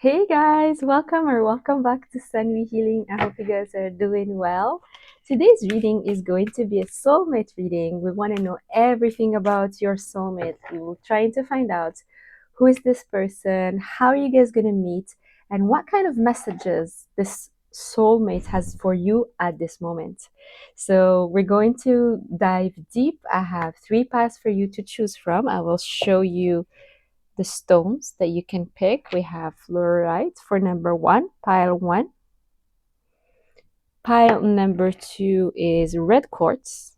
Hey guys, welcome back to Sunny Healing. I hope you guys are doing well. Today's reading is going to be a soulmate reading. We want to know everything about your soulmate. We will try to find out who is this person, how are you guys going to meet, and what kind of messages this soulmate has for you at this moment. So, we're going to dive deep. I have three paths for you to choose from. I will show you the stones that you can pick. We have fluorite for number one, pile one. Pile number two is red quartz.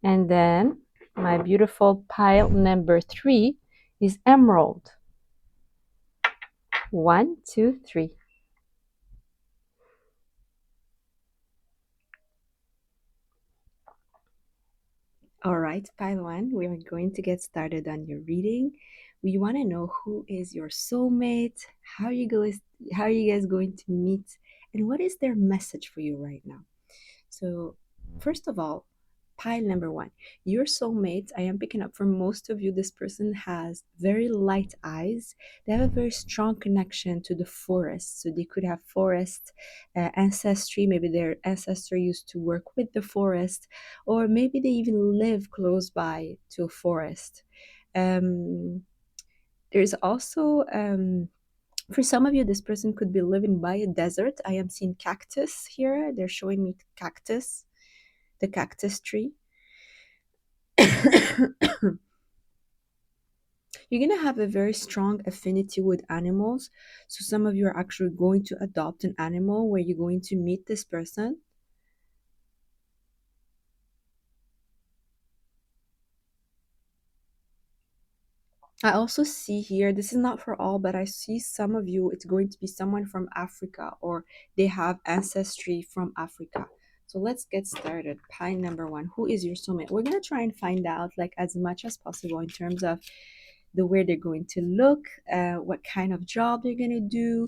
And then my beautiful pile number three is emerald. One, two, three. All right, pile one, we are going to get started on your reading. We want to know who is your soulmate, how are you guys going to meet, and what is their message for you right now. So, first of all, pile number one, your soulmate. I am picking up for most of you, this person has very light eyes. They have a very strong connection to the forest. So, they could have forest ancestry. Maybe their ancestor used to work with the forest, or maybe they even live close by to a forest. Um, there's also for some of you, this person could be living by a desert. I am seeing cactus here. They're showing me cactus, the cactus tree. You're going to have a very strong affinity with animals. So some of you are actually going to adopt an animal where you're going to meet this person. I also see here, this is not for all, but I see some of you, it's going to be someone from Africa or they have ancestry from Africa. So let's get started. Pine number one, who is your soulmate? We're going to try and find out like as much as possible in terms of the where they're going to look, what kind of job they're going to do,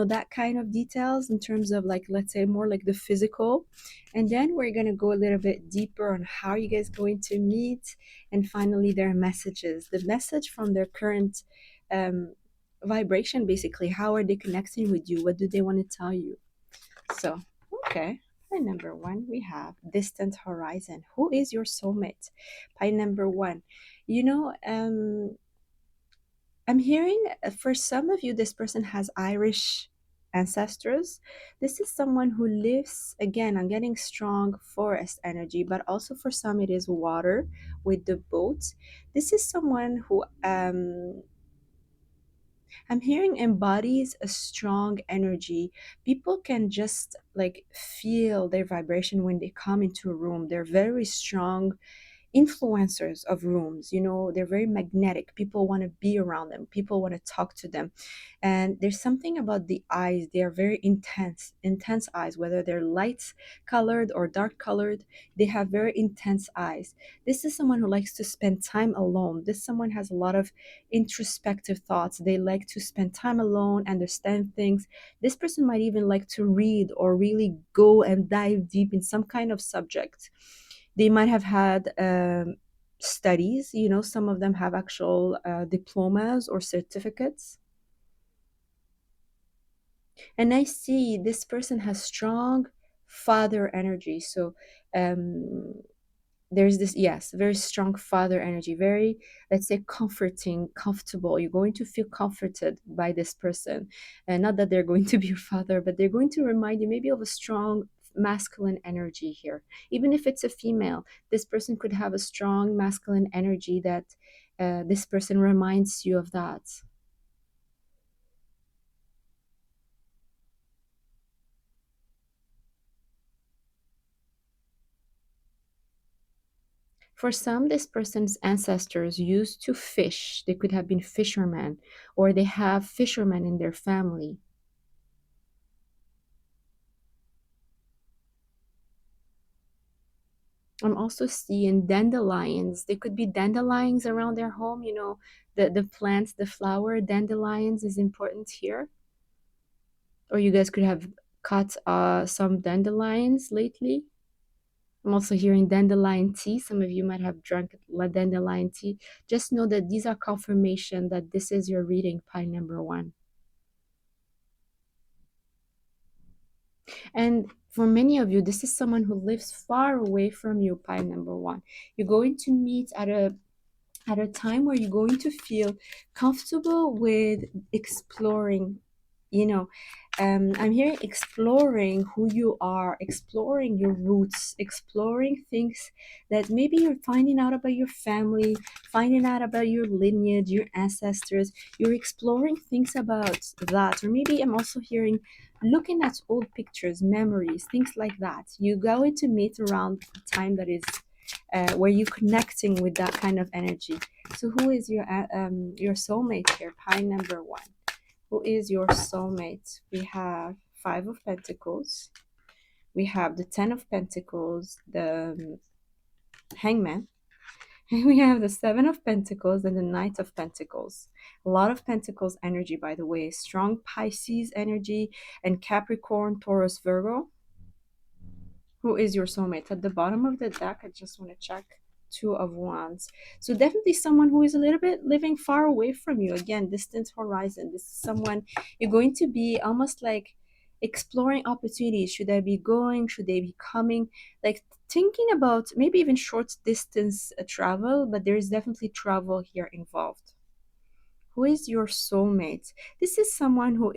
that kind of details in terms of like, let's say more like the physical. And then we're going to go a little bit deeper on how you guys going to meet, and finally their messages, the message from their current um, vibration, basically. How are they connecting with you? What do they want to tell you? So, okay. Pie number one, we have distant horizon. Who is your soulmate? Pie number one. You know, I'm hearing for some of you, this person has Irish ancestors. This is someone who lives, again, I'm getting strong forest energy, but also for some, it is water with the boat. This is someone who I'm hearing embodies a strong energy. People can just like feel their vibration when they come into a room. They're very strong influencers of rooms. They're very magnetic. People want to be around them, people want to talk to them. And there's something about the eyes. They are very intense eyes, whether they're light colored or dark colored. They have very intense eyes. This is someone who likes to spend time alone. This someone has a lot of introspective thoughts. They like to spend time alone, understand things. This person might even like to read or really go and dive deep in some kind of subject. They might have had studies. Some of them have actual diplomas or certificates. And I see this person has strong father energy. So um, there's this, yes, very strong father energy, very, let's say, comforting, comfortable. You're going to feel comforted by this person. And not that they're going to be your father, but they're going to remind you maybe of a strong masculine energy here. Even if it's a female, this person could have a strong masculine energy that this person reminds you of that. For some, this person's ancestors used to fish. They could have been fishermen, or they have fishermen in their family. I'm also seeing dandelions. There could be dandelions around their home. The plants, the flower, dandelions is important here. Or you guys could have cut some dandelions lately. I'm also hearing dandelion tea. Some of you might have drunk dandelion tea. Just know that these are confirmation that this is your reading, pie number one. And for many of you, this is someone who lives far away from you, pie number one. You're going to meet at a time where you're going to feel comfortable with exploring, you know. I'm hearing exploring who you are, exploring your roots, exploring things that maybe you're finding out about your family, finding out about your lineage, your ancestors. You're exploring things about that. Or maybe I'm also hearing looking at old pictures, memories, things like that. You're going to meet around a time that is where you're connecting with that kind of energy. So who is your soulmate here? Pie number one. Who is your soulmate? We have Five of Pentacles. We have the Ten of Pentacles, the Hangman. And we have the Seven of Pentacles and the Knight of Pentacles. A lot of Pentacles energy, by the way. Strong Pisces energy and Capricorn, Taurus, Virgo. Who is your soulmate? At the bottom of the deck, I just want to check. Two of Wands. So definitely someone who is a little bit living far away from you. Again, distant horizon. This is someone you're going to be almost like exploring opportunities. Should I be going? Should they be coming? Like thinking about maybe even short distance travel, but there is definitely travel here involved. Who is your soulmate? This is someone who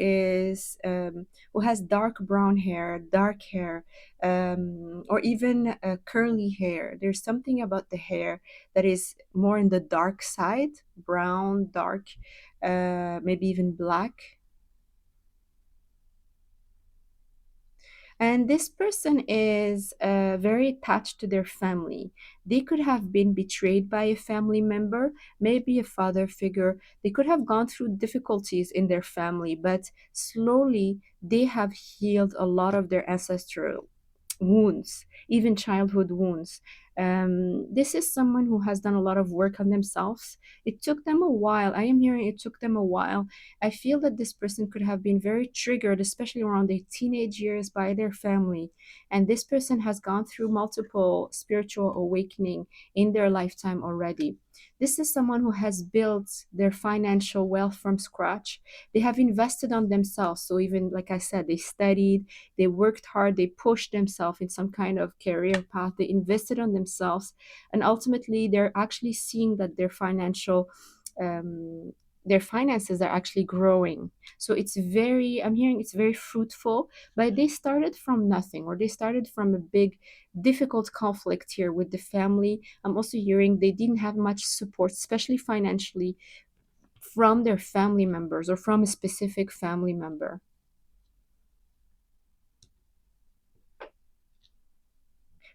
has dark brown hair, dark hair, or even curly hair. There's something about the hair that is more in the dark side, brown, dark, maybe even black. And this person is very attached to their family. They could have been betrayed by a family member, maybe a father figure. They could have gone through difficulties in their family, but slowly they have healed a lot of their ancestral wounds, even childhood wounds. This is someone who has done a lot of work on themselves. It took them a while. I am hearing it took them a while. I feel that this person could have been very triggered, especially around their teenage years, by their family. And this person has gone through multiple spiritual awakening in their lifetime already. This is someone who has built their financial wealth from scratch. They have invested on themselves. So even like I said, they studied, they worked hard, they pushed themselves in some kind of career path, they invested on themselves, and ultimately they're actually seeing that um, their finances are actually growing. So I'm hearing it's very fruitful, but they started from nothing, or they started from a big difficult conflict here with the family. I'm also hearing they didn't have much support, especially financially, from their family members or from a specific family member.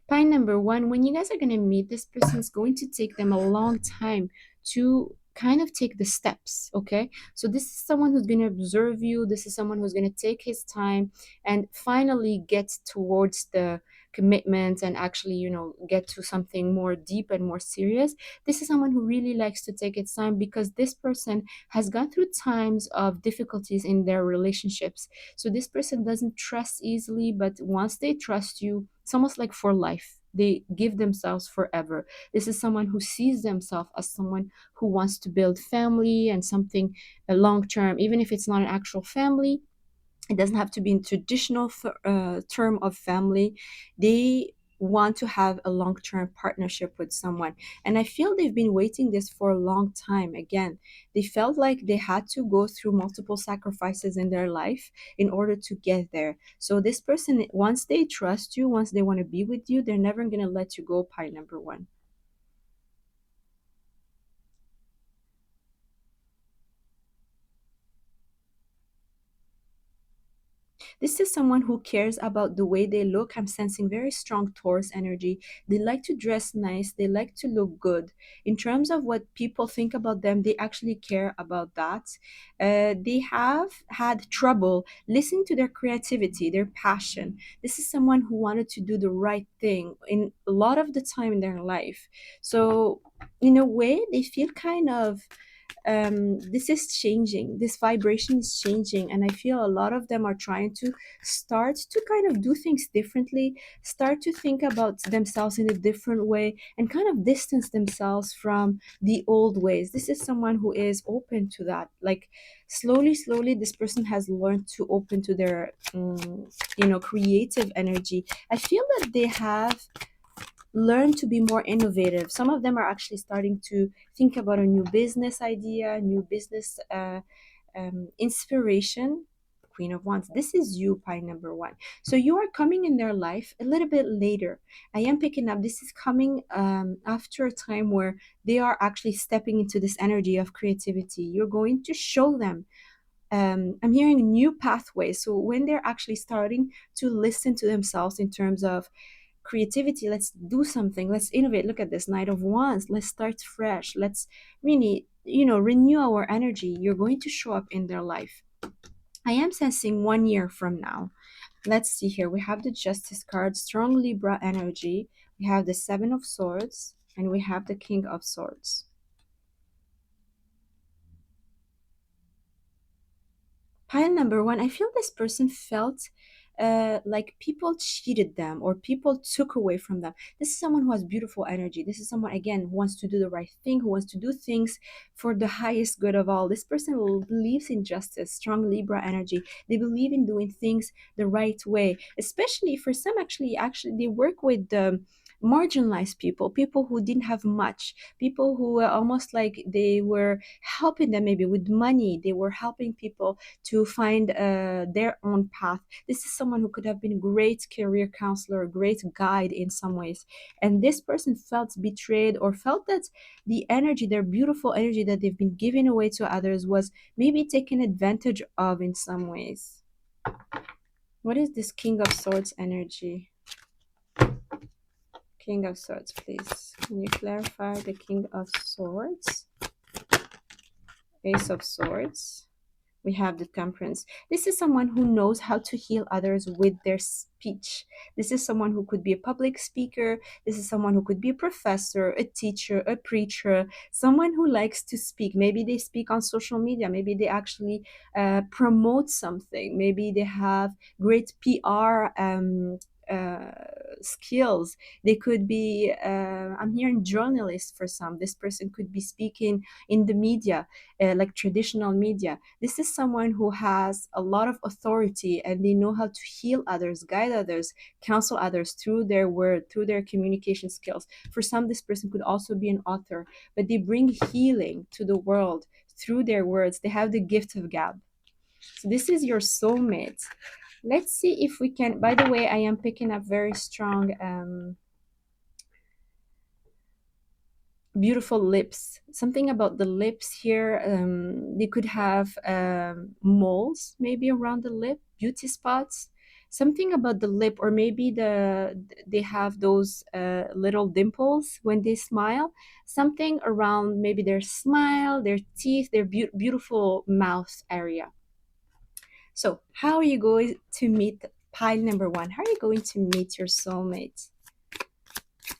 Point number one, when you guys are going to meet, this person is going to take them a long time to kind of take the steps. Okay, so this is someone who's going to observe you. This is someone who's going to take his time and finally get towards the commitment and actually, get to something more deep and more serious. This is someone who really likes to take its time, because this person has gone through times of difficulties in their relationships. So this person doesn't trust easily, but once they trust you, it's almost like for life. They give themselves forever. This is someone who sees themselves as someone who wants to build family and something long term, even if it's not an actual family. It doesn't have to be in traditional term of family. They want to have a long-term partnership with someone, and I feel they've been waiting this for a long time. Again, they felt like they had to go through multiple sacrifices in their life in order to get there. So this person, once they trust you, once they want to be with you, they're never going to let you go, pie number one. This is someone who cares about the way they look. I'm sensing very strong Taurus energy. They like to dress nice. They like to look good. In terms of what people think about them, they actually care about that. They have had trouble listening to their creativity, their passion. This is someone who wanted to do the right thing in a lot of the time in their life. So, in a way, they feel kind of this is changing, this vibration is changing, and I feel a lot of them are trying to start to kind of do things differently, start to think about themselves in a different way, and kind of distance themselves from the old ways. This is someone who is open to that. Like slowly this person has learned to open to their creative energy. I feel that they have learn to be more innovative. Some of them are actually starting to think about a new business idea, new business inspiration. Queen of Wands, this is you, pie number one. So you are coming in their life a little bit later. I am picking up this is coming after a time where they are actually stepping into this energy of creativity. You're going to show them I'm hearing new pathways. So when they're actually starting to listen to themselves in terms of creativity, let's do something, let's innovate. Look at this Knight of Wands, let's start fresh, let's really renew our energy. You're going to show up in their life. I am sensing 1 year from now. Let's see here, we have the Justice card, strong Libra energy, we have the Seven of Swords, and we have the King of Swords. Pile number one, I feel this person felt like people cheated them or people took away from them. This is someone who has beautiful energy. This is someone, again, who wants to do the right thing, who wants to do things for the highest good of all. This person believes in justice, strong Libra energy. They believe in doing things the right way, especially for some, actually, they work with marginalized people, people who didn't have much, people who were almost like they were helping them maybe with money. They were helping people to find their own path. This is someone who could have been a great career counselor, a great guide in some ways. And this person felt betrayed or felt that the energy, their beautiful energy that they've been giving away to others, was maybe taken advantage of in some ways. What is this King of Swords energy? King of Swords, please. Can you clarify the King of Swords? Ace of Swords. We have the Temperance. This is someone who knows how to heal others with their speech. This is someone who could be a public speaker. This is someone who could be a professor, a teacher, a preacher, someone who likes to speak. Maybe they speak on social media. Maybe they actually promote something. Maybe they have great PR uh, skills. They could be, I'm hearing journalists for some. This person could be speaking in the media, like traditional media. This is someone who has a lot of authority and they know how to heal others, guide others, counsel others through their word, through their communication skills. For some, this person could also be an author, but they bring healing to the world through their words. They have the gift of gab. So this is your soulmate. Let's see if we can, by the way, I am picking up very strong beautiful lips. Something about the lips here. They could have moles maybe around the lip, beauty spots. Something about the lip, or maybe they have those little dimples when they smile. Something around maybe their smile, their teeth, their beautiful mouth area. So, how are you going to meet pile number one? How are you going to meet your soulmate?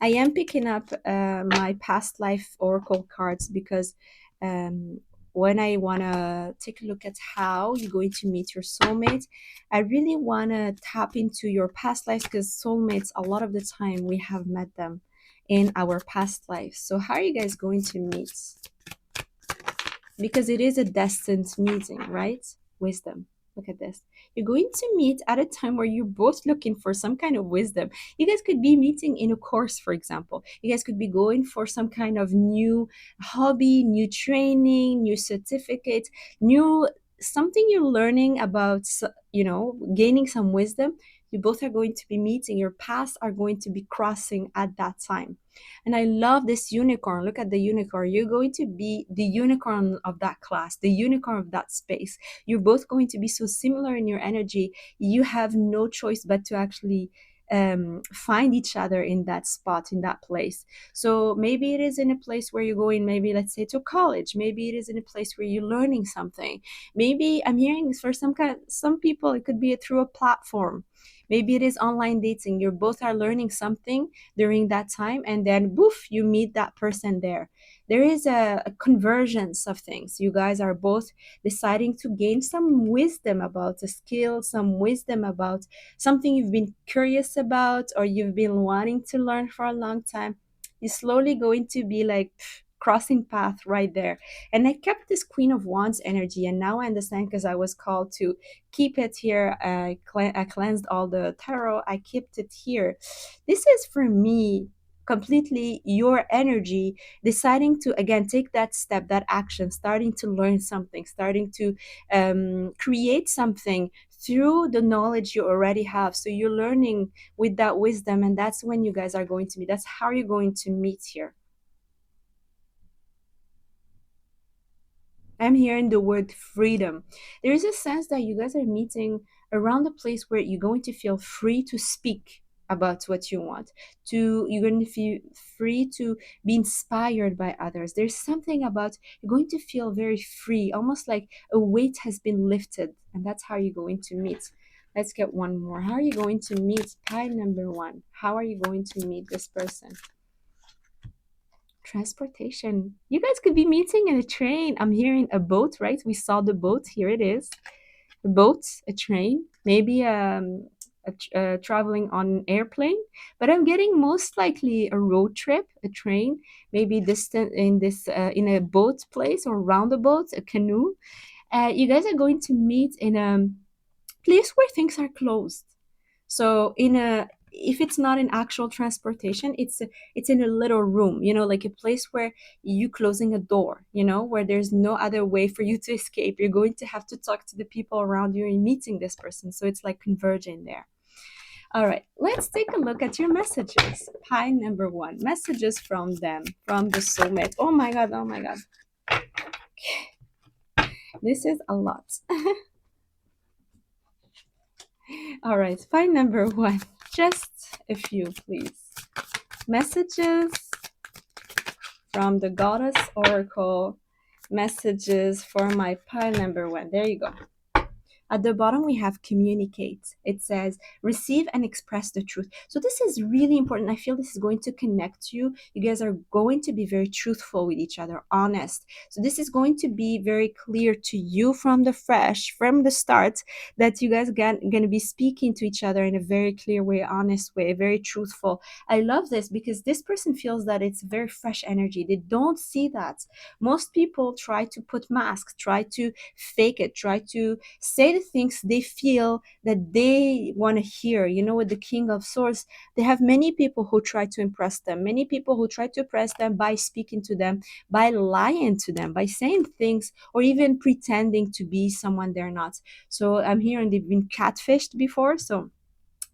I am picking up my past life oracle cards because when I want to take a look at how you're going to meet your soulmate, I really want to tap into your past lives, because soulmates, a lot of the time, we have met them in our past lives. So, how are you guys going to meet? Because it is a destined meeting, right? Wisdom. Look at this. You're going to meet at a time where you're both looking for some kind of wisdom. You guys could be meeting in a course, for example. You guys could be going for some kind of new hobby, new training, new certificate, new something you're learning about, gaining some wisdom. You both are going to be meeting. Your paths are going to be crossing at that time. And I love this unicorn. Look at the unicorn. You're going to be the unicorn of that class, the unicorn of that space. You're both going to be so similar in your energy. You have no choice but to actually find each other in that spot, in that place. So maybe it is in a place where you're going, maybe let's say to college. Maybe it is in a place where you're learning something. Maybe I'm hearing for some people it could be through a platform. Maybe it is online dating. You both are learning something during that time, and then boof, you meet that person there. There is a convergence of things. You guys are both deciding to gain some wisdom about a skill, some wisdom about something you've been curious about or you've been wanting to learn for a long time. You're slowly going to be like crossing path right there. And I kept this Queen of Wands energy, and now I understand because I was called to keep it here. I cleansed all the tarot, I kept it here. This is for me completely your energy deciding to again take that step, that action, starting to learn something, starting to create something through the knowledge you already have. So you're learning with that wisdom, and that's when you guys are going to meet. That's how you're going to meet here. I'm hearing the word freedom. There is a sense that you guys are meeting around a place where you're going to feel free to speak about what you want. You're going to feel free to be inspired by others. There's something about you're going to feel very free, almost like a weight has been lifted, and that's how you're going to meet. Let's get one more. How are you going to meet pie number one? How are you going to meet this person? Transportation. You guys could be meeting in a train. I'm hearing a boat, right? We saw the boat. Here it is. A boat, a train, maybe traveling on an airplane. But I'm getting most likely a road trip, a train, maybe distant in this in a boat place or around the boat, a canoe. You guys are going to meet in a place where things are closed. So in a if it's not in actual transportation, it's in a little room, like a place where you closing a door, where there's no other way for you to escape. You're going to have to talk to the people around you and meeting this person. So it's like converging there. All right, let's take a look at your messages. Pie number one, messages from them, from the soulmate. Oh my god, oh my god. This is a lot. All right, pie number one. Just a few, please. Messages from the Goddess Oracle. Messages for my pile number one. There you go. At the bottom, we have communicate. It says receive and express the truth. So this is really important. I feel this is going to connect you. You guys are going to be very truthful with each other, honest. So this is going to be very clear to you from the start, that you guys are going to be speaking to each other in a very clear way, honest way, very truthful. I love this because this person feels that it's very fresh energy. They don't see that. Most people try to put masks, try to fake it, try to say the things they feel that they want to hear. With the King of Swords, they have many people who try to impress them, many people who try to impress them by speaking to them, by lying to them, by saying things, or even pretending to be someone they're not. So I'm hearing they've been catfished before. So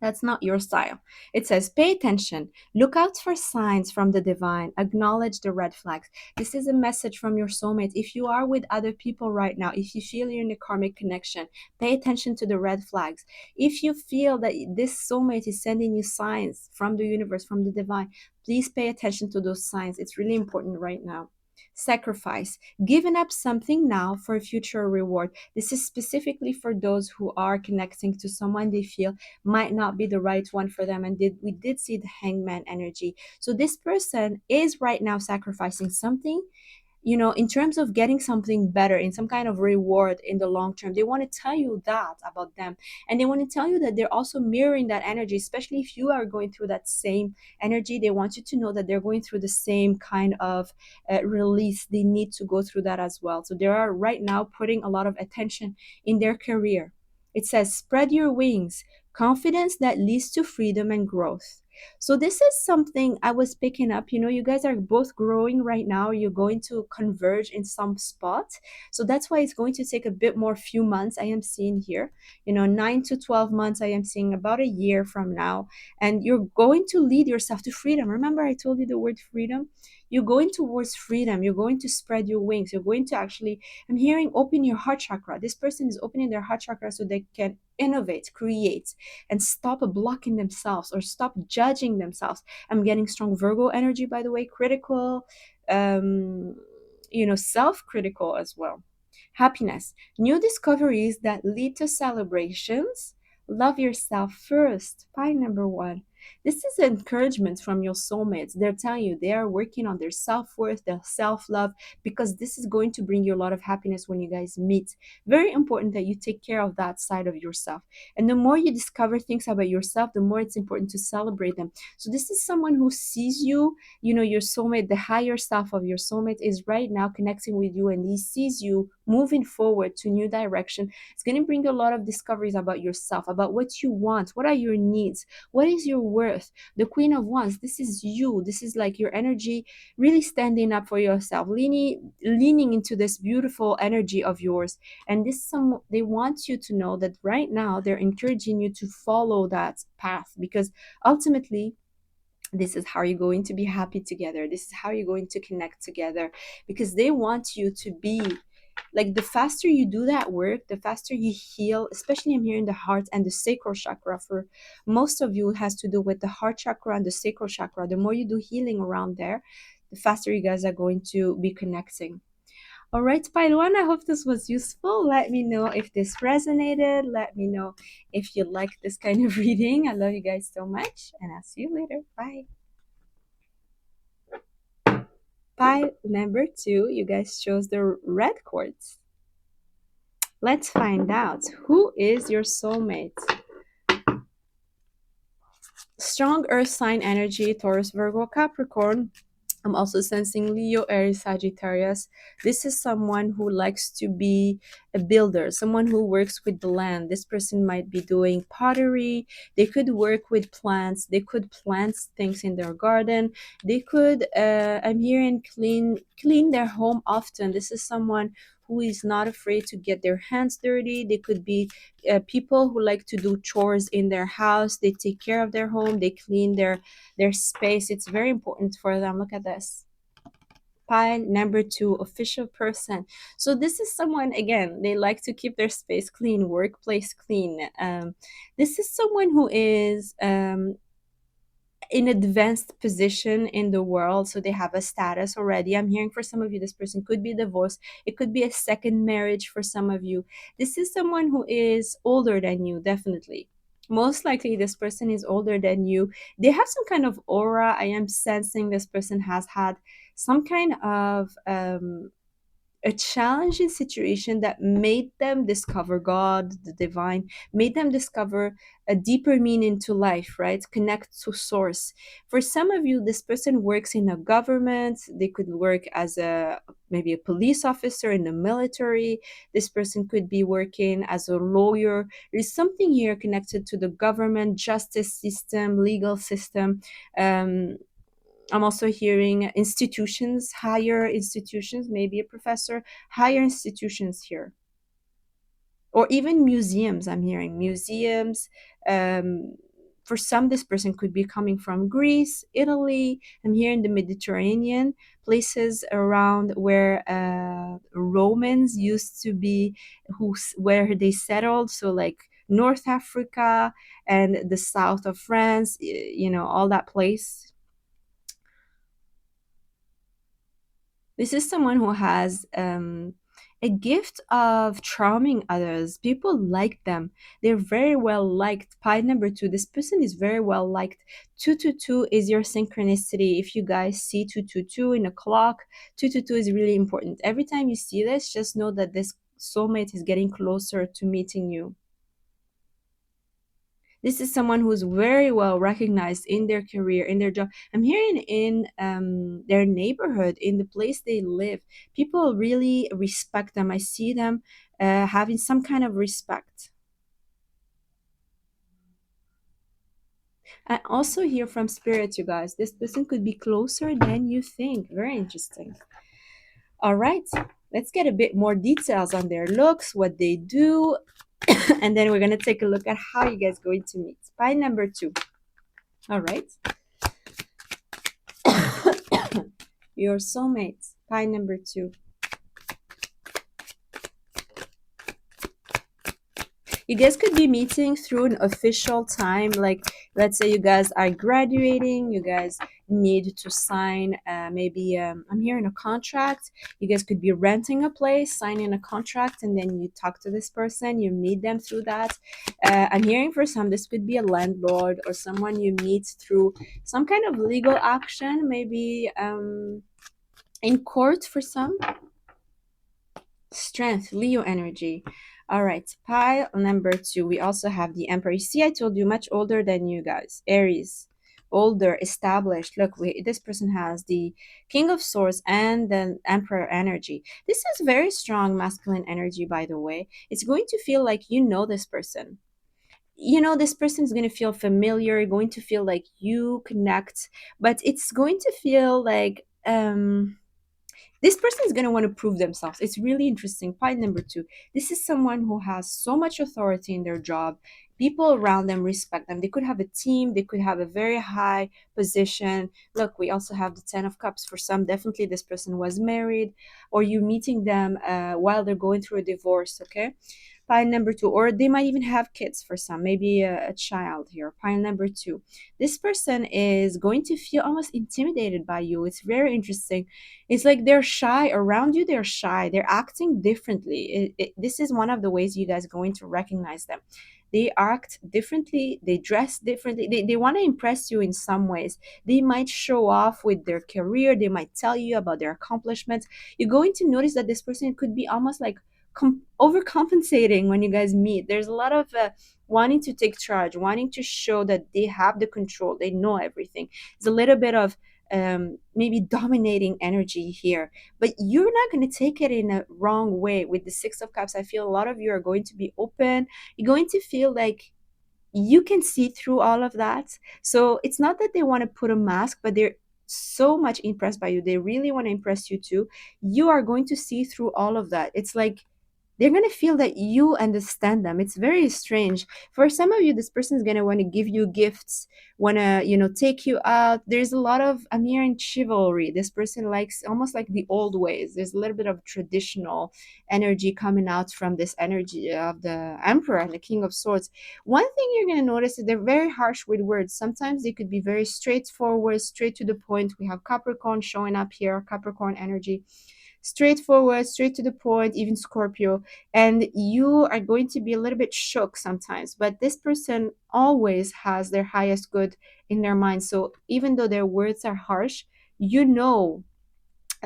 that's not your style. It says, pay attention, look out for signs from the divine, acknowledge the red flags. This is a message from your soulmate. If you are with other people right now, if you feel you're in a karmic connection, pay attention to the red flags. If you feel that this soulmate is sending you signs from the universe, from the divine, please pay attention to those signs. It's really important right now. Sacrifice, giving up something now for a future reward. This is specifically for those who are connecting to someone they feel might not be the right one for them. And we did see the hangman energy. So this person is right now sacrificing something, in terms of getting something better, in some kind of reward in the long term. They want to tell you that about them. And they want to tell you that they're also mirroring that energy, especially if you are going through that same energy. They want you to know that they're going through the same kind of release. They need to go through that as well. So they are right now putting a lot of attention in their career. It says, spread your wings, confidence that leads to freedom and growth. So this is something I was picking up. You guys are both growing right now. You're going to converge in some spot. So that's why it's going to take a bit more few months. I am seeing here, 9 to 12 months. I am seeing about a year from now. And you're going to lead yourself to freedom. Remember, I told you the word freedom? You're going towards freedom. You're going to spread your wings. You're going to actually, I'm hearing, open your heart chakra. This person is opening their heart chakra so they can innovate, create, and stop blocking themselves or stop judging themselves. I'm getting strong Virgo energy, by the way, critical, self-critical as well. Happiness, new discoveries that lead to celebrations. Love yourself first. Pie number one. This is encouragement from your soulmates. They're telling you they are working on their self-worth, their self-love, because this is going to bring you a lot of happiness when you guys meet. Very important that you take care of that side of yourself. And the more you discover things about yourself, the more it's important to celebrate them. So this is someone who sees you, your soulmate, the higher self of your soulmate is right now connecting with you, and he sees you moving forward to new direction. It's going to bring a lot of discoveries about yourself, about what you want, what are your needs, what is your worth. The Queen of Wands, this is you. This is like your energy really standing up for yourself, leaning into this beautiful energy of yours. And they want you to know that right now they're encouraging you to follow that path, because ultimately this is how you're going to be happy together. This is how you're going to connect together, because they want you to be like, the faster you do that work, the faster you heal. Especially I'm hearing the heart and the sacral chakra. For most of you, it has to do with the heart chakra and the sacral chakra. The more you do healing around there, the faster you guys are going to be connecting. All right, Pailuan, I hope this was useful. Let me know if this resonated. Let me know if you like this kind of reading. I love you guys so much, and I'll see you later. Bye. Pile number 2, you guys chose the red quartz. Let's find out who is your soulmate. Strong earth sign energy, Taurus, Virgo, Capricorn. I'm also sensing Leo, Aries, Sagittarius. This is someone who likes to be a builder, someone who works with the land. This person might be doing pottery. They could work with plants. They could plant things in their garden. They could, I'm hearing, clean their home often. This is someone who is not afraid to get their hands dirty. They could be people who like to do chores in their house. They take care of their home. They clean their space. It's very important for them. Look at this. Pile number 2, official person. So this is someone, again, they like to keep their space clean, workplace clean. This is someone who is in advanced position in the world, so they have a status already. I'm hearing for some of you, this person could be divorced. It could be a second marriage for some of you. This is someone who is older than you, definitely. Most likely this person is older than you. They have some kind of aura. I am sensing this person has had some kind of a challenging situation that made them discover God, the divine, made them discover a deeper meaning to life, right? Connect to source. For some of you, this person works in a government. They could work as maybe a police officer in the military. This person could be working as a lawyer. There's something here connected to the government, justice system, legal system. I'm also hearing institutions, higher institutions, maybe a professor, higher institutions here. Or even museums, I'm hearing museums. For some, this person could be coming from Greece, Italy. I'm hearing the Mediterranean, places around where Romans used to be, where they settled. So like North Africa and the south of France, all that place. This is someone who has a gift of charming others. People like them. They're very well liked. Pie number 2, this person is very well liked. 222 is your synchronicity. If you guys see 222 in a clock, 222 is really important. Every time you see this, just know that this soulmate is getting closer to meeting you. This is someone who's very well recognized in their career, in their job. I'm hearing in their neighborhood, in the place they live. People really respect them. I see them having some kind of respect. I also hear from spirit, you guys. This person could be closer than you think. Very interesting. All right, let's get a bit more details on their looks, what they do, and then we're going to take a look at how you guys are going to meet. Spy number 2. All right. Your soulmates. Pie number 2. You guys could be meeting through an official time. Like, let's say you guys are graduating, you guys need to sign maybe I'm hearing a contract. You guys could be renting a place, signing a contract, and then you talk to this person, you meet them through that. I'm hearing for some this could be a landlord or someone you meet through some kind of legal action, maybe in court for some. Strength, Leo energy. All right, pile number two. We also have the Emperor. You see, I told you much older than you guys. Aries, older, established. Look, this person has the King of Swords and the Emperor energy. This is very strong masculine energy, by the way. It's going to feel like you know this person. You know, this person is going to feel familiar, going to feel like you connect, but it's going to feel like this person is going to want to prove themselves. It's really interesting. Point number two. This is someone who has so much authority in their job. People around them respect them. They could have a team. They could have a very high position. Look, we also have the Ten of Cups. For some, definitely this person was married, or you meeting them while they're going through a divorce, okay? Pile number two, or they might even have kids for some, maybe a child here. Pile number two. This person is going to feel almost intimidated by you. It's very interesting. It's like they're shy around you. They're shy. They're acting differently. This is one of the ways you guys are going to recognize them. They act differently. They dress differently. They want to impress you in some ways. They might show off with their career. They might tell you about their accomplishments. You're going to notice that this person could be almost like overcompensating when you guys meet. There's a lot of wanting to take charge, wanting to show that they have the control, they know everything. There's a little bit of maybe dominating energy here, but you're not going to take it in a wrong way. With the Six of Cups, I feel a lot of you are going to be open. You're going to feel like you can see through all of that. So it's not that they want to put a mask, but they're so much impressed by you. They really want to impress you too. You are going to see through all of that. It's like they're going to feel that you understand them. It's very strange. For some of you, this person is going to want to give you gifts, want to, take you out. There's a lot of, I'm hearing chivalry. This person likes almost like the old ways. There's a little bit of traditional energy coming out from this energy of the Emperor and the King of Swords. One thing you're going to notice is they're very harsh with words. Sometimes they could be very straightforward, straight to the point. We have Capricorn showing up here, Capricorn energy, straightforward, straight to the point, even Scorpio. And you are going to be a little bit shook sometimes, but this person always has their highest good in their mind. So even though their words are harsh, you know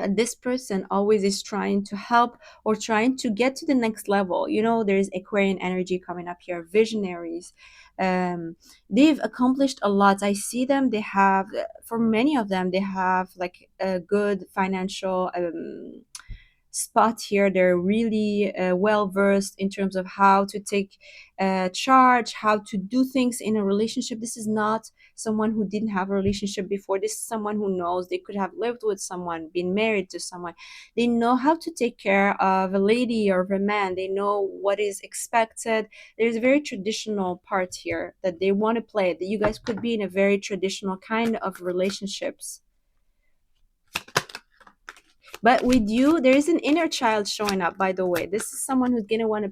this person always is trying to help or trying to get to the next level. There's Aquarian energy coming up here, visionaries. They've accomplished a lot. I see them, they have, for many of them, they have like a good financial spot here. They're really well versed in terms of how to take charge, how to do things in a relationship. This is not someone who didn't have a relationship before. This is someone who knows. They could have lived with someone, been married to someone. They know how to take care of a lady or of a man. They know what is expected. There's a very traditional part here that they want to play, that you guys could be in a very traditional kind of relationships. But with you, there is an inner child showing up, by the way. This is someone who's going to want to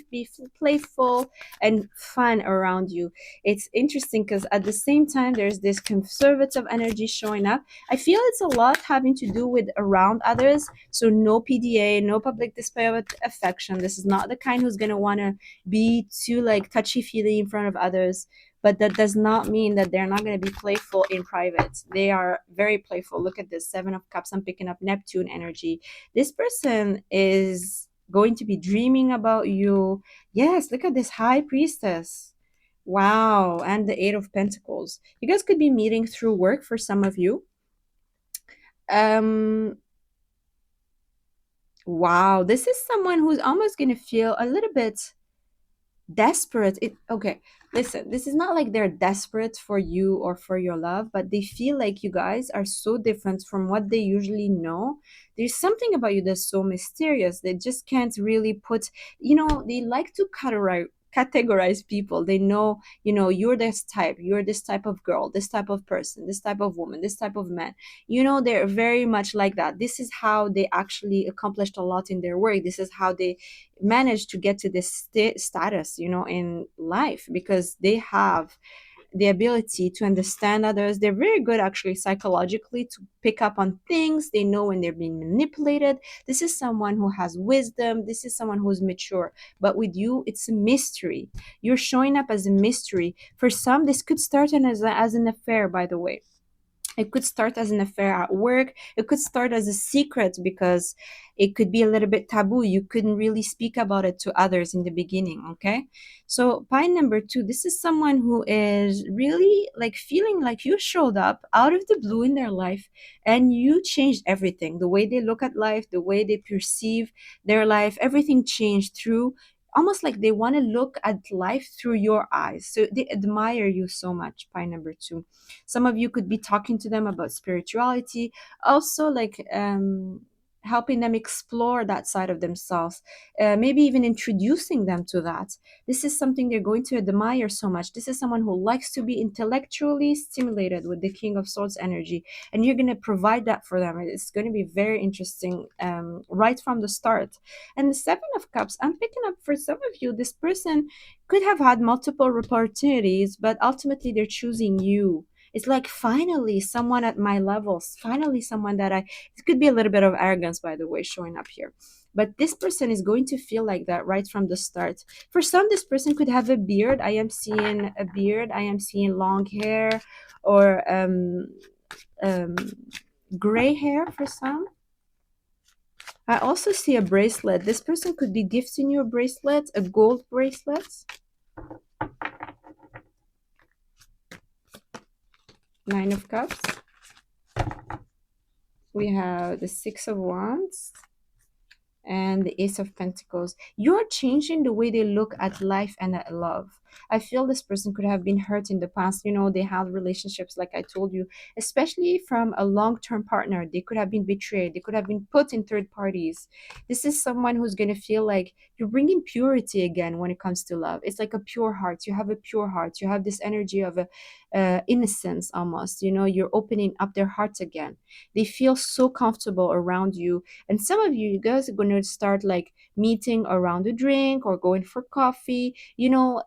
be playful and fun around you. It's interesting because at the same time, there's this conservative energy showing up. I feel it's a lot having to do with around others. So no PDA, no public display of affection. This is not the kind who's going to want to be too like touchy-feely in front of others. But that does not mean that they're not going to be playful in private. They are very playful. Look at this, Seven of Cups. I'm picking up Neptune energy. This person is going to be dreaming about you. Yes, look at this High Priestess. Wow. And the Eight of Pentacles. You guys could be meeting through work for some of you. Wow. This is someone who's almost going to feel a little bit desperate. Okay, listen, this is not like they're desperate for you or for your love, but they feel like you guys are so different from what they usually know. There's something about you that's so mysterious. They just can't really put, they like to categorize people. They know, you're this type of girl, this type of person, this type of woman, this type of man. They're very much like that. This is how they actually accomplished a lot in their work. This is how they managed to get to this status, in life, because they have the ability to understand others. They're very good actually psychologically to pick up on things. They know when they're being manipulated. This is someone who has wisdom. This is someone who's mature. But with you, it's a mystery. You're showing up as a mystery. For some, this could start as an affair, by the way. It could start as an affair at work. It could start as a secret because it could be a little bit taboo. You couldn't really speak about it to others in the beginning. Okay. So, point number two, this is someone who is really like feeling like you showed up out of the blue in their life and you changed everything. The way they look at life, the way they perceive their life, everything changed through almost like they want to look at life through your eyes. So, they admire you so much. Point number two, some of you could be talking to them about spirituality, also like helping them explore that side of themselves, maybe even introducing them to that. This is something they're going to admire so much. This is someone who likes to be intellectually stimulated with the King of Swords energy, and you're going to provide that for them. It's going to be very interesting right from the start. And the Seven of Cups, I'm picking up for some of you, this person could have had multiple opportunities, but ultimately they're choosing you. It's like finally someone at my levels, finally someone that it could be a little bit of arrogance, by the way, showing up here. But this person is going to feel like that right from the start. For some, this person could have a beard. I am seeing a beard. I am seeing long hair or um, gray hair for some. I also see a bracelet. This person could be gifting you a bracelet, a gold bracelet. Nine of Cups. We have the Six of Wands and the Ace of Pentacles. You're changing the way they look at life and at love. I feel this person could have been hurt in the past. You know, they had relationships, like I told you, especially from a long-term partner. They could have been betrayed. They could have been put in third parties. This is someone who's going to feel like you're bringing purity again when it comes to love. It's like a pure heart. You have a pure heart. You have this energy of a innocence almost. You know, you're opening up their hearts again. They feel so comfortable around you. And some of you guys are going to start like meeting around a drink or going for coffee, you know.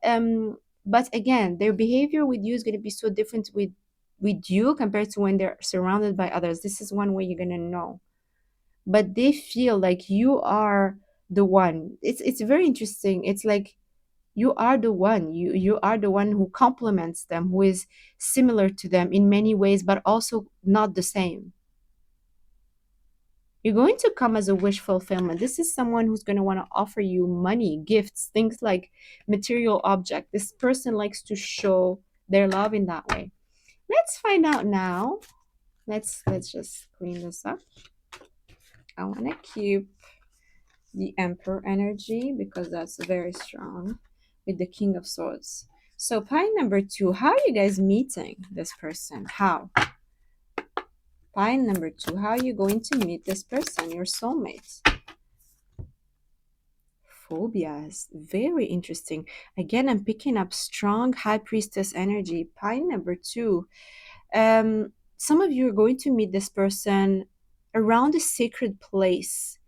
But again, their behavior with you is going to be so different with you compared to when they're surrounded by others. This is one way you're going to know. But they feel like you are the one. It's very interesting. It's like you are the one. You are the one who complements them, who is similar to them in many ways, but also not the same. You're going to come as a wish fulfillment. This is someone who's going to want to offer you money, gifts, things like material object. This person likes to show their love in that way. Let's find out now. Let's just clean this up. I want to keep the Emperor energy because that's very strong with the King of Swords. So pie number two, how are you guys meeting this person? How? Pie number two, how are you going to meet this person, your soulmate? Phobias, very interesting. Again, I'm picking up strong high priestess energy. Pie number two, some of you are going to meet this person around a sacred place,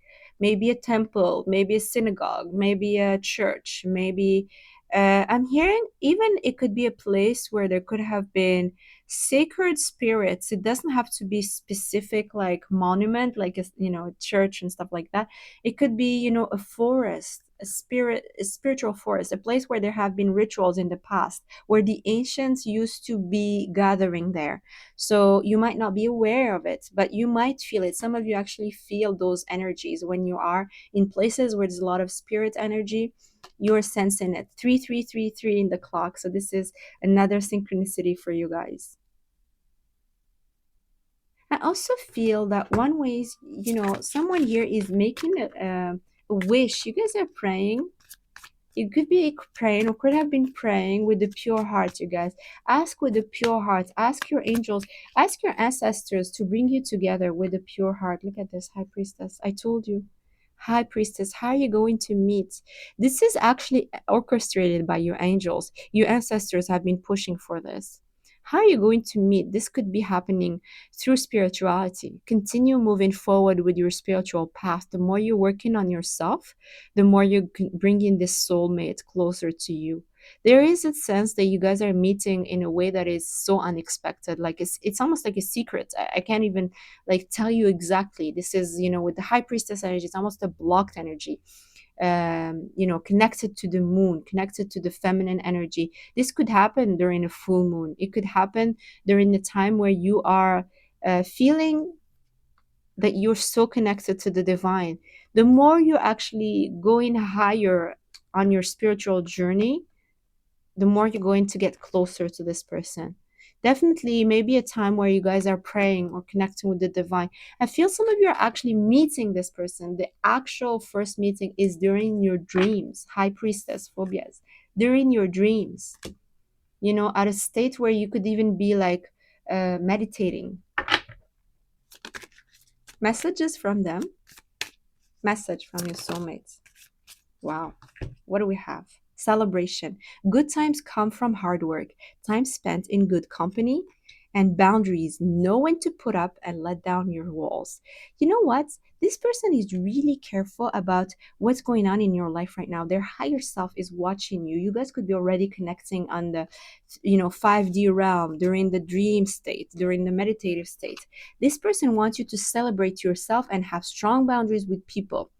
maybe a temple, maybe a synagogue, maybe a church, maybe I'm hearing even it could be a place where there could have been sacred spirits. It doesn't have to be specific like monument, like a, you know, a church and stuff like that. It could be, you know, a forest, a spiritual forest, a place where there have been rituals in the past, where the ancients used to be gathering there. So you might not be aware of it, but you might feel it. Some of you actually feel those energies when you are in places where there's a lot of spirit energy. You're sensing it. 3333 in the clock. So this is another synchronicity for you guys. I also feel that one way is, you know, someone here is making a wish. You guys are praying. You could be praying or could have been praying with a pure heart, you guys. Ask with a pure heart. Ask your angels, ask your ancestors to bring you together with a pure heart. Look at this, High Priestess. I told you. High Priestess, how are you going to meet? This is actually orchestrated by your angels. Your ancestors have been pushing for this. How are you going to meet? This could be happening through spirituality. Continue moving forward with your spiritual path. The more you're working on yourself, the more you're bringing this soulmate closer to you. there is a sense that you guys are meeting in a way that is so unexpected. Like it's almost like a secret. I can't even like tell you exactly. This is, with the high priestess energy, it's almost a blocked energy. Connected to the moon, connected to the feminine energy. This could happen during a full moon. It could happen during the time where you are feeling that you're so connected to the divine. The more you're actually going higher on your spiritual journey, the more you're going to get closer to this person. Definitely, maybe a time where you guys are praying or connecting with the divine. I feel some of you are actually meeting this person. The actual first meeting is during your dreams, high priestess phobias, during your dreams, at a state where you could even be like meditating. Messages from them, message from your soulmates. Wow. What do we have? Celebration. Good times come from hard work, time spent in good company, and boundaries. Know when to put up and let down your walls. You know what? This person is really careful about what's going on in your life right now. Their higher self is watching you. You guys could be already connecting on the 5D realm, during the dream state, during the meditative state. This person wants you to celebrate yourself and have strong boundaries with people.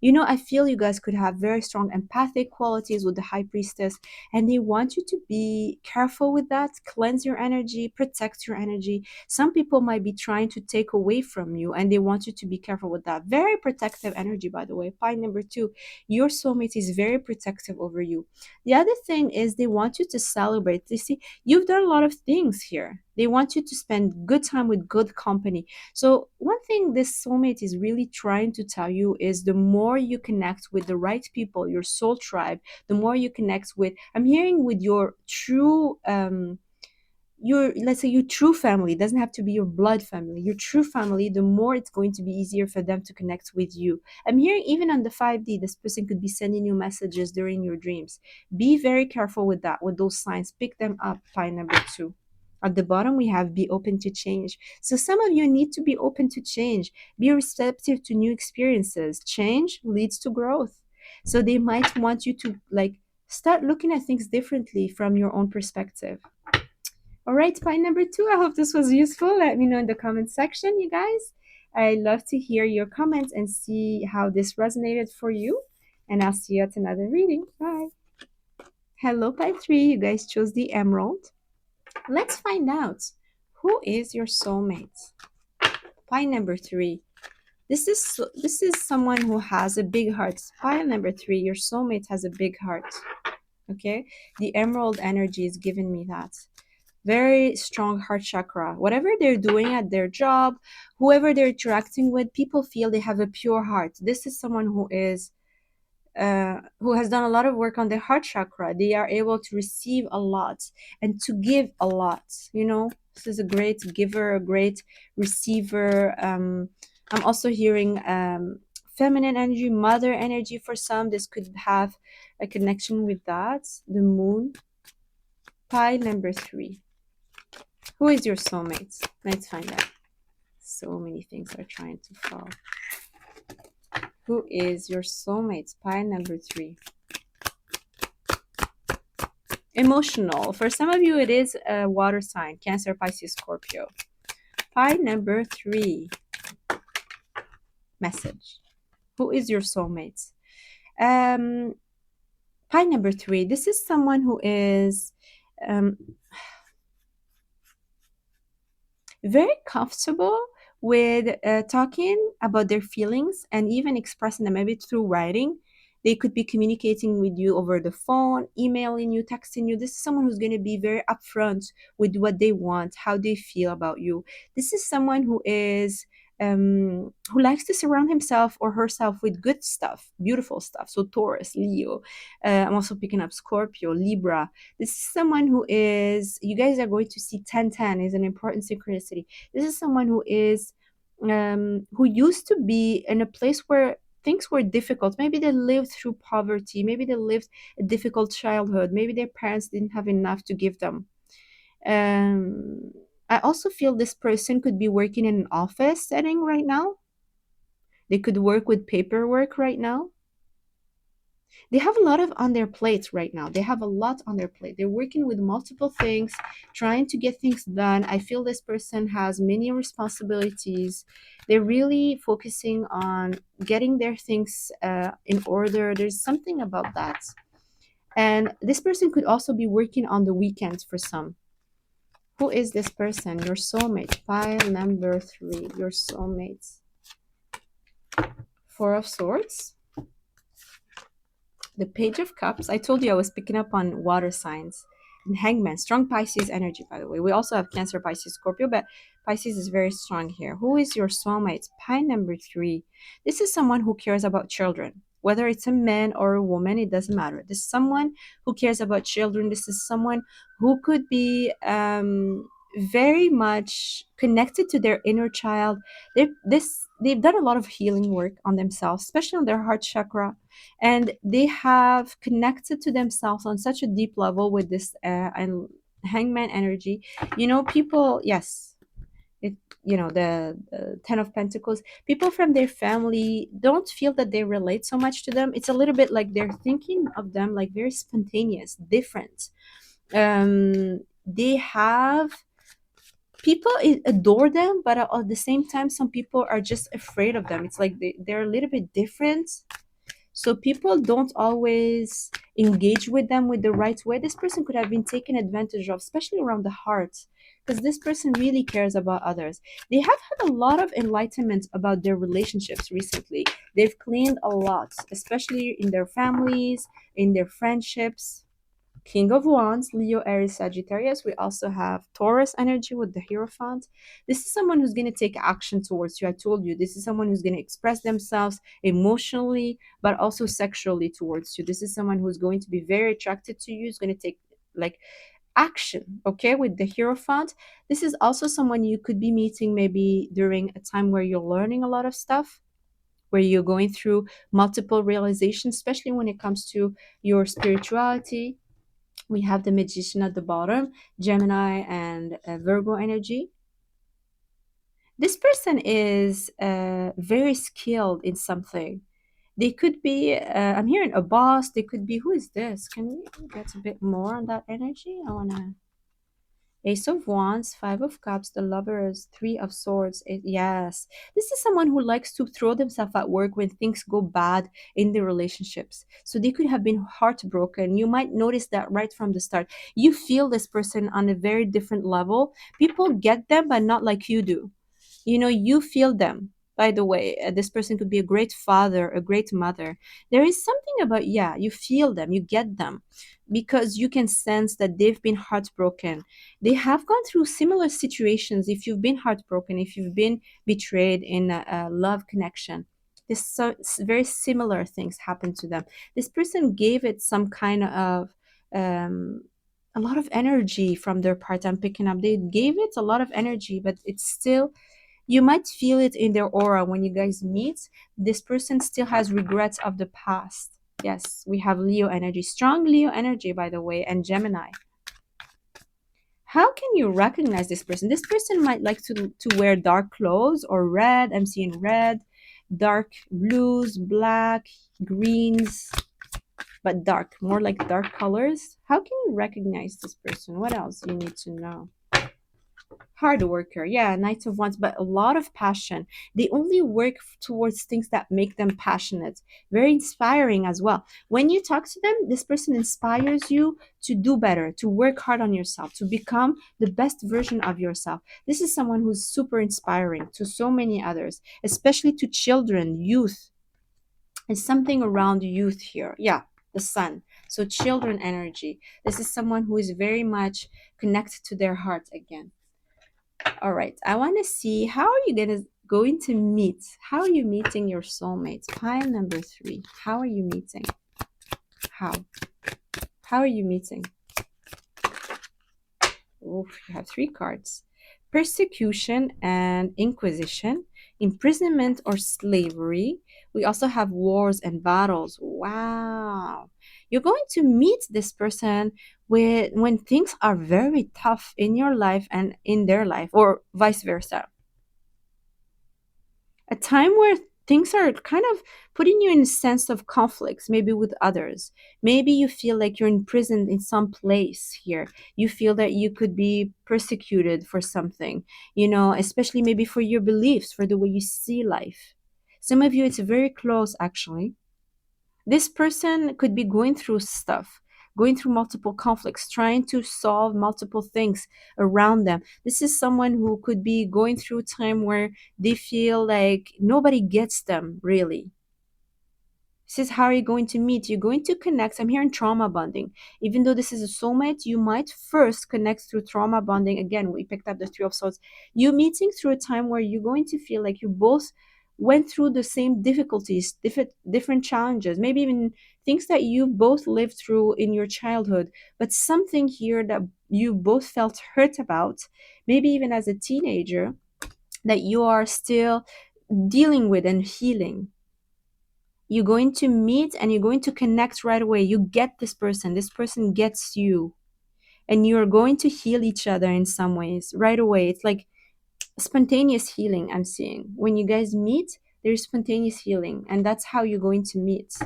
I feel you guys could have very strong empathic qualities with the high priestess, and they want you to be careful with that, cleanse your energy, protect your energy. Some people might be trying to take away from you, and they want you to be careful with that. Very protective energy, by the way. Point number two, your soulmate is very protective over you. The other thing is they want you to celebrate. You see, you've done a lot of things here. They want you to spend good time with good company. So, one thing this soulmate is really trying to tell you is the more you connect with the right people, your soul tribe, the more you connect with, I'm hearing with your true, let's say your true family. It doesn't have to be your blood family, your true family, the more it's going to be easier for them to connect with you. I'm hearing even on the 5D, this person could be sending you messages during your dreams. Be very careful with that, with those signs. Pick them up. Pie number two. At the bottom, we have be open to change. So some of you need to be open to change. Be receptive to new experiences. Change leads to growth. So they might want you to like start looking at things differently from your own perspective. All right, point number two. I hope this was useful. Let me know in the comment section, you guys. I love to hear your comments and see how this resonated for you. And I'll see you at another reading. Bye. Hello, point three. You guys chose the emerald. Let's find out who is your soulmate. Point number three. This is someone who has a big heart. Point number three. Your soulmate has a big heart. Okay, the emerald energy is giving me that. Very strong heart chakra. Whatever they're doing at their job, whoever they're interacting with, people feel they have a pure heart. This is someone who has done a lot of work on their heart chakra. They are able to receive a lot and to give a lot. This is a great giver, a great receiver. I'm also hearing feminine energy, mother energy for some. This could have a connection with that. The moon. Pie number three. Who is your soulmate? Let's find out. So many things are trying to fall. Who is your soulmate? Pile number three. Emotional. For some of you, it is a water sign. Cancer, Pisces, Scorpio. Pile number three. Message. Who is your soulmate? Pile number three. This is someone who is very comfortable with talking about their feelings and even expressing them, maybe through writing. They could be communicating with you over the phone, emailing you, texting you. This is someone who's going to be very upfront with what they want, how they feel about you. This is someone who likes to surround himself or herself with good stuff, beautiful stuff. So Taurus, Leo. I'm also picking up Scorpio, Libra. This is someone who is, you guys are going to see 1010 is an important synchronicity. This is someone who used to be in a place where things were difficult. Maybe they lived through poverty. Maybe they lived a difficult childhood. Maybe their parents didn't have enough to give them. I also feel this person could be working in an office setting right now. They could work with paperwork right now. They have a lot of on their plate right now. They have a lot on their plate. They're working with multiple things, trying to get things done. I feel this person has many responsibilities. They're really focusing on getting their things in order. There's something about that. And this person could also be working on the weekends for some. Who is this person? Your soulmate. Pile number 3. Your soulmate. Four of Swords. The Page of Cups. I told you I was picking up on water signs. And Hangman. Strong Pisces energy, by the way. We also have Cancer, Pisces, Scorpio, but Pisces is very strong here. Who is your soulmate? Pile number 3. This is someone who cares about children. Whether it's a man or a woman, it doesn't matter. This is someone who cares about children. This is someone who could be very much connected to their inner child. They've done a lot of healing work on themselves, especially on their heart chakra, and they have connected to themselves on such a deep level with this and hangman energy. People, yes, it the 10 of Pentacles. People from their family don't feel that they relate so much to them. It's a little bit like they're thinking of them like very spontaneous, different. They have people adore them, but at the same time some people are just afraid of them. It's like they're a little bit different, so people don't always engage with them with the right way. This person could have been taken advantage of, especially around the heart, because this person really cares about others. They have had a lot of enlightenment about their relationships recently. They've cleaned a lot, especially in their families, in their friendships. King of Wands, Leo, Aries, Sagittarius. We also have Taurus energy with the Hierophant. This is someone who's going to take action towards you. I told you, this is someone who's going to express themselves emotionally, but also sexually towards you. This is someone who's going to be very attracted to you, is going to take like action, okay, with the Hierophant. This is also someone you could be meeting maybe during a time where you're learning a lot of stuff, where you're going through multiple realizations, especially when it comes to your spirituality. We have the Magician at the bottom, Gemini and Virgo energy. This person is very skilled in something. They could be, I'm hearing a boss. They could be, who is this? Can we get a bit more on that energy? I want to. Ace of Wands, Five of Cups, the Lovers, Three of Swords. Yes, this is someone who likes to throw themselves at work when things go bad in their relationships. So they could have been heartbroken. You might notice that right from the start. You feel this person on a very different level. People get them, but not like you do. You feel them. By the way, this person could be a great father, a great mother. There is something about, yeah, you feel them, you get them, because you can sense that they've been heartbroken. They have gone through similar situations. If you've been heartbroken, if you've been betrayed in a love connection, very similar things happen to them. This person gave it some kind of um, a lot of energy from their part. I'm picking up. They gave it a lot of energy, but it's still, you might feel it in their aura when you guys meet. This person still has regrets of the past. Yes, we have Leo energy, strong Leo energy, by the way, and Gemini. How can you recognize this person? This person might like to wear dark clothes or red. I'm seeing red, dark blues, black, greens, but dark, more like dark colors. How can you recognize this person? What else you need to know? Hard worker, yeah, Knight of Wands, but a lot of passion. They only work towards things that make them passionate. Very inspiring as well. When you talk to them, this person inspires you to do better, to work hard on yourself, to become the best version of yourself. This is someone who's super inspiring to so many others, especially to children, youth. It's something around youth here. Yeah, the sun. So children energy. This is someone who is very much connected to their heart again. All right, I want to see, how are you going to meet? How are you meeting your soulmate? Pile number 3. How are you meeting? How? How are you meeting? Oh, you have 3 cards. Persecution and inquisition, imprisonment or slavery. We also have wars and battles. Wow. You're going to meet this person when things are very tough in your life and in their life, or vice versa. A time where things are kind of putting you in a sense of conflicts, maybe with others. Maybe you feel like you're imprisoned in some place here. You feel that you could be persecuted for something, especially maybe for your beliefs, for the way you see life. Some of you, it's very close actually. This person could be going through stuff, going through multiple conflicts, trying to solve multiple things around them. This is someone who could be going through a time where they feel like nobody gets them really. This is how you're going to meet. You're going to connect. I'm hearing trauma bonding. Even though this is a soulmate, you might first connect through trauma bonding. Again, we picked up the Three of Swords. You meeting through a time where you're going to feel like you both went through the same difficulties, different challenges, maybe even things that you both lived through in your childhood, but something here that you both felt hurt about, maybe even as a teenager, that you are still dealing with and healing. You're going to meet and you're going to connect right away. You get this person gets you, and you're going to heal each other in some ways right away. It's like spontaneous healing I'm seeing. When you guys meet, there's spontaneous healing, and that's how you're going to meet.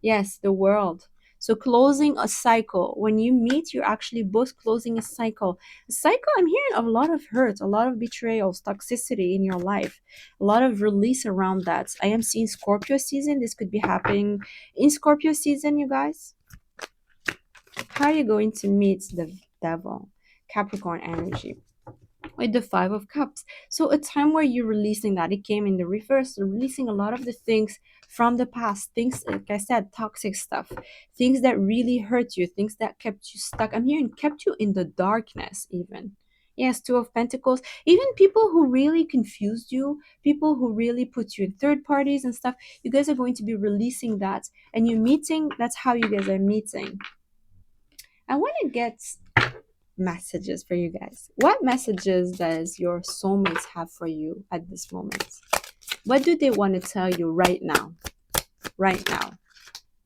Yes, the world. So closing a cycle. When you meet, you're actually both closing a cycle. A cycle, I'm hearing a lot of hurt, a lot of betrayals, toxicity in your life, a lot of release around that. I am seeing Scorpio season. This could be happening in Scorpio season, you guys. How are you going to meet the devil? Capricorn energy with the Five of Cups. So a time where you're releasing that. It came in the reverse, so releasing a lot of the things from the past, things, like I said, toxic stuff, things that really hurt you, things that kept you stuck. I'm hearing kept you in the darkness even. Yes, Two of Pentacles. Even people who really confused you, people who really put you in third parties and stuff, you guys are going to be releasing that. And you're meeting, that's how you guys are meeting. I want to get messages for you guys. What messages does your soulmates have for you at this moment? What do they want to tell you right now? Right now.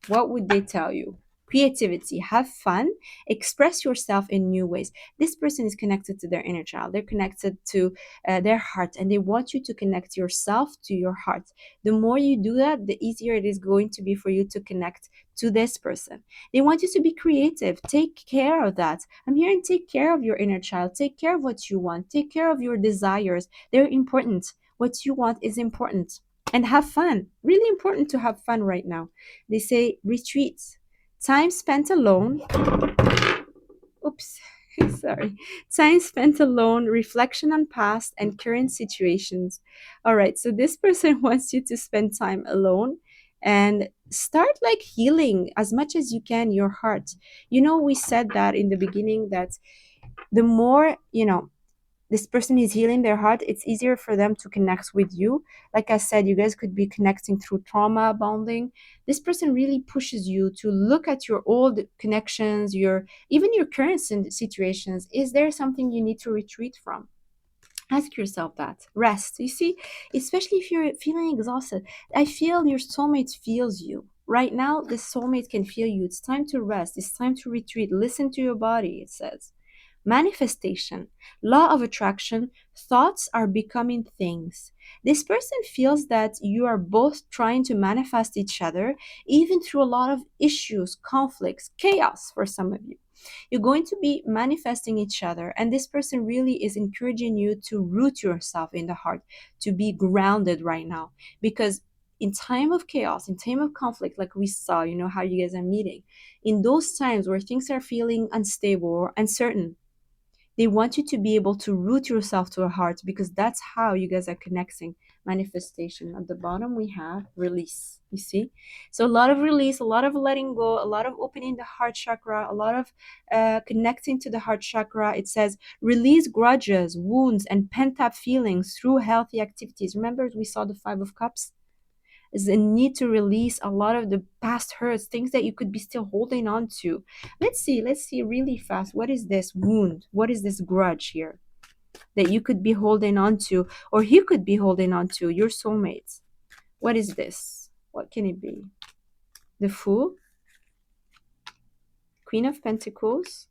What would they tell you? Creativity, have fun, express yourself in new ways. This person is connected to their inner child. They're connected to their heart, and they want you to connect yourself to your heart. The more you do that, the easier it is going to be for you to connect to this person. They want you to be creative. Take care of that. I'm hearing take care of your inner child. Take care of what you want. Take care of your desires. They're important. What you want is important. And have fun. Really important to have fun right now. They say retreats, time spent alone. Oops, sorry. Time spent alone, reflection on past and current situations. All right, so this person wants you to spend time alone and start like healing as much as you can your heart. We said that in the beginning that the more, this person is healing their heart, it's easier for them to connect with you. Like I said, you guys could be connecting through trauma bonding. This person really pushes you to look at your old connections, your even your current situations. Is there something you need to retreat from? Ask yourself that. Rest. You see, especially if you're feeling exhausted, I feel your soulmate feels you. Right now, the soulmate can feel you. It's time to rest. It's time to retreat. Listen to your body, it says. Manifestation, law of attraction, thoughts are becoming things. This person feels that you are both trying to manifest each other, even through a lot of issues, conflicts, chaos for some of you. You're going to be manifesting each other, and this person really is encouraging you to root yourself in the heart, to be grounded right now. Because in time of chaos, in time of conflict, like we saw, how you guys are meeting, in those times where things are feeling unstable or uncertain, they want you to be able to root yourself to a heart, because that's how you guys are connecting. Manifestation. At the bottom, we have release. You see? So a lot of release, a lot of letting go, a lot of opening the heart chakra, a lot of connecting to the heart chakra. It says release grudges, wounds, and pent up feelings through healthy activities. Remember, we saw the Five of Cups? Is a need to release a lot of the past hurts, things that you could be still holding on to. Let's see really fast. What is this wound? What is this grudge here that you could be holding on to, or he could be holding on to, your soulmates? What is this? What can it be? The Fool, Queen of Pentacles,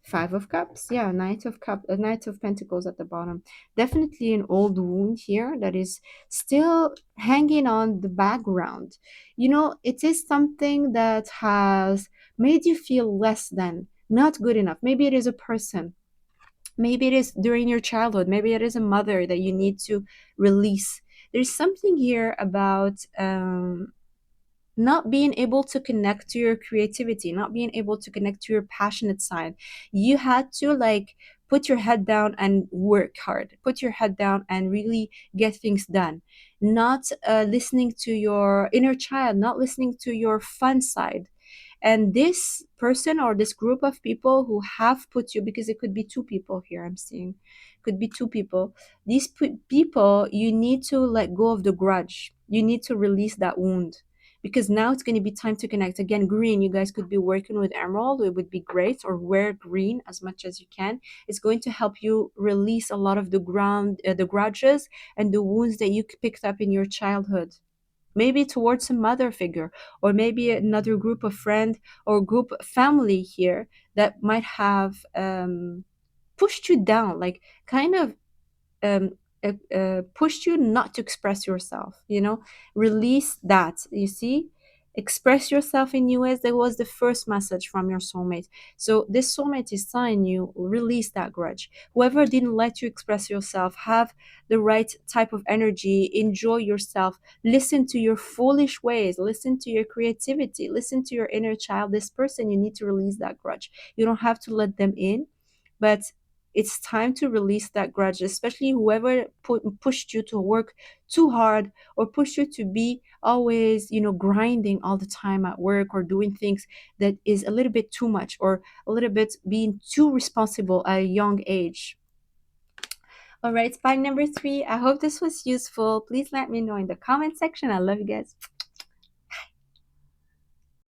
Five of Cups, yeah, Knight of Pentacles at the bottom. Definitely an old wound here that is still hanging on the background. You know, it is something that has made you feel less than, not good enough. Maybe it is a person. Maybe it is during your childhood. Maybe it is a mother that you need to release. There's something here about not being able to connect to your creativity, not being able to connect to your passionate side. You had to like put your head down and work hard, put your head down and really get things done, not listening to your inner child, not listening to your fun side. And this person or this group of people who have put you, because it could be two people here, I'm seeing, could be two people. These people, you need to let go of the grudge. You need to release that wound, because now it's going to be time to connect again. Green, you guys could be working with emerald, it would be great, or wear green as much as you can. It's going to help you release a lot of the grudges and the wounds that you picked up in your childhood, maybe towards a mother figure, or maybe another group of friend or group family here that might have pushed you down, like kind of um, pushed you not to express yourself, you know. Release that, you see. Express yourself in new ways. That was the first message from your soulmate. So this soulmate is telling you, release that grudge. Whoever didn't let you express yourself, have the right type of energy, enjoy yourself, listen to your foolish ways, listen to your creativity, listen to your inner child. This person, you need to release that grudge. You don't have to let them in, but it's time to release that grudge, especially whoever pushed you to work too hard, or pushed you to be always, you know, grinding all the time at work, or doing things that is a little bit too much, or a little bit being too responsible at a young age. All right, spine number 3. I hope this was useful. Please let me know in the comment section. I love you guys.